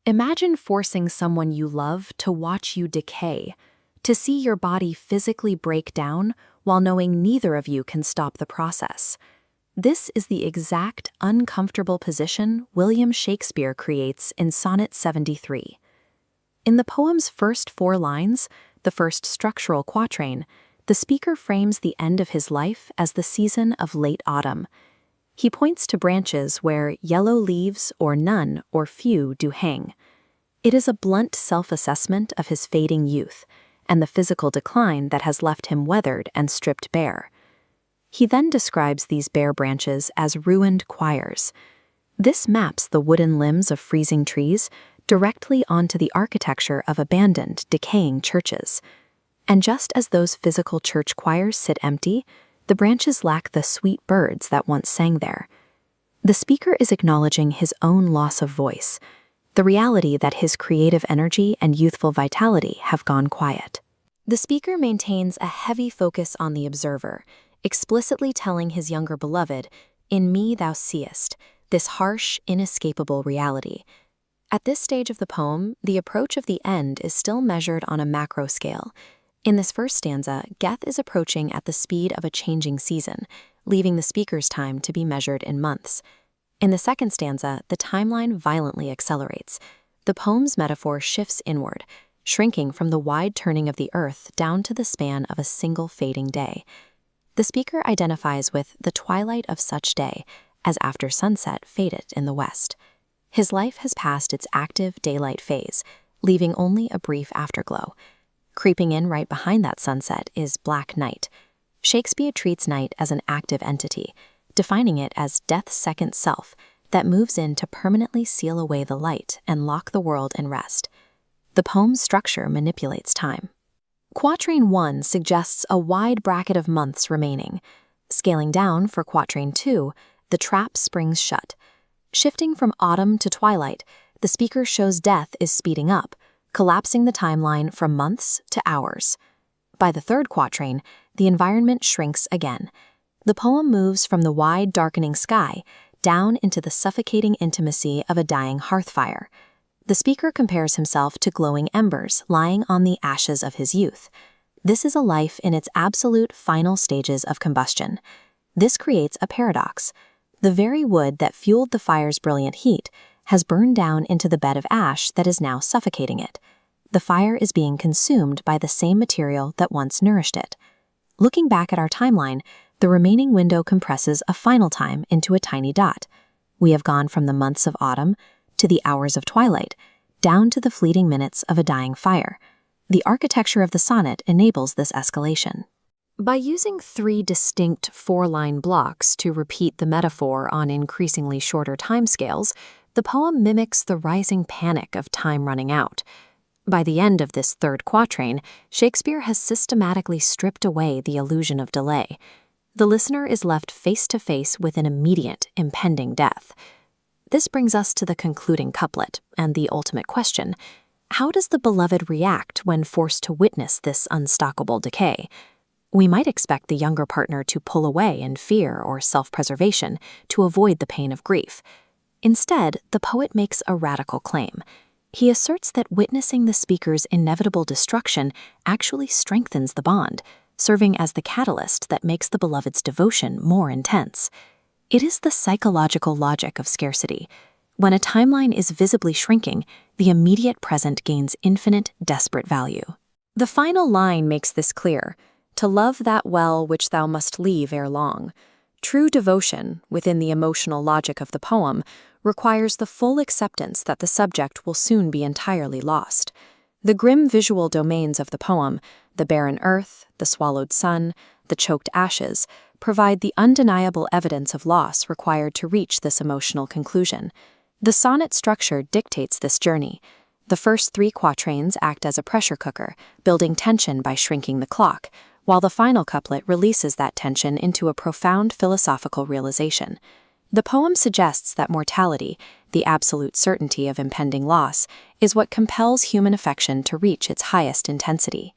Imagine forcing someone you love to watch you decay, to see your body physically break down while knowing neither of you can stop the process. This is the exact uncomfortable position William Shakespeare creates in Sonnet 73. In the poem's first 4 lines, the first structural quatrain, the speaker frames the end of his life as the season of late autumn. He points to branches where yellow leaves or none or few do hang. It is a blunt self-assessment of his fading youth and the physical decline that has left him weathered and stripped bare. He then describes these bare branches as ruined choirs. This maps the wooden limbs of freezing trees directly onto the architecture of abandoned, decaying churches. And just as those physical church choirs sit empty, the branches lack the sweet birds that once sang there. The speaker is acknowledging his own loss of voice, the reality that his creative energy and youthful vitality have gone quiet. The speaker maintains a heavy focus on the observer, explicitly telling his younger beloved, "In me thou seest," this harsh, inescapable reality. At this stage of the poem, the approach of the end is still measured on a macro scale. In this first stanza, Geth is approaching at the speed of a changing season, leaving the speaker's time to be measured in months. In the second stanza, the timeline violently accelerates. The poem's metaphor shifts inward, shrinking from the wide turning of the earth down to the span of a single fading day. The speaker identifies with the twilight of such day, as after sunset faded in the west. His life has passed its active daylight phase, leaving only a brief afterglow. Creeping in right behind that sunset is black night. Shakespeare treats night as an active entity, defining it as death's second self that moves in to permanently seal away the light and lock the world in rest. The poem's structure manipulates time. Quatrain 1 suggests a wide bracket of months remaining. Scaling down for Quatrain 2, the trap springs shut. Shifting from autumn to twilight, the speaker shows death is speeding up, collapsing the timeline from months to hours. By the third quatrain, the environment shrinks again. The poem moves from the wide, darkening sky down into the suffocating intimacy of a dying hearth fire. The speaker compares himself to glowing embers lying on the ashes of his youth. This is a life in its absolute final stages of combustion. This creates a paradox. The very wood that fueled the fire's brilliant heat has burned down into the bed of ash that is now suffocating it. The fire is being consumed by the same material that once nourished it. Looking back at our timeline, the remaining window compresses a final time into a tiny dot. We have gone from the months of autumn to the hours of twilight, down to the fleeting minutes of a dying fire. The architecture of the sonnet enables this escalation. By using 3 distinct 4-line blocks to repeat the metaphor on increasingly shorter timescales, the poem mimics the rising panic of time running out. By the end of this third quatrain, Shakespeare has systematically stripped away the illusion of delay. The listener is left face to face with an immediate, impending death. This brings us to the concluding couplet and the ultimate question: how does the beloved react when forced to witness this unstoppable decay? We might expect the younger partner to pull away in fear or self-preservation to avoid the pain of grief. Instead, the poet makes a radical claim. He asserts that witnessing the speaker's inevitable destruction actually strengthens the bond, serving as the catalyst that makes the beloved's devotion more intense. It is the psychological logic of scarcity. When a timeline is visibly shrinking, the immediate present gains infinite, desperate value. The final line makes this clear: to love that well which thou must leave ere long. True devotion, within the emotional logic of the poem, requires the full acceptance that the subject will soon be entirely lost. The grim visual domains of the poem, the barren earth, the swallowed sun, the choked ashes, provide the undeniable evidence of loss required to reach this emotional conclusion. The sonnet structure dictates this journey. The first 3 quatrains act as a pressure cooker, building tension by shrinking the clock, while the final couplet releases that tension into a profound philosophical realization. The poem suggests that mortality, the absolute certainty of impending loss, is what compels human affection to reach its highest intensity.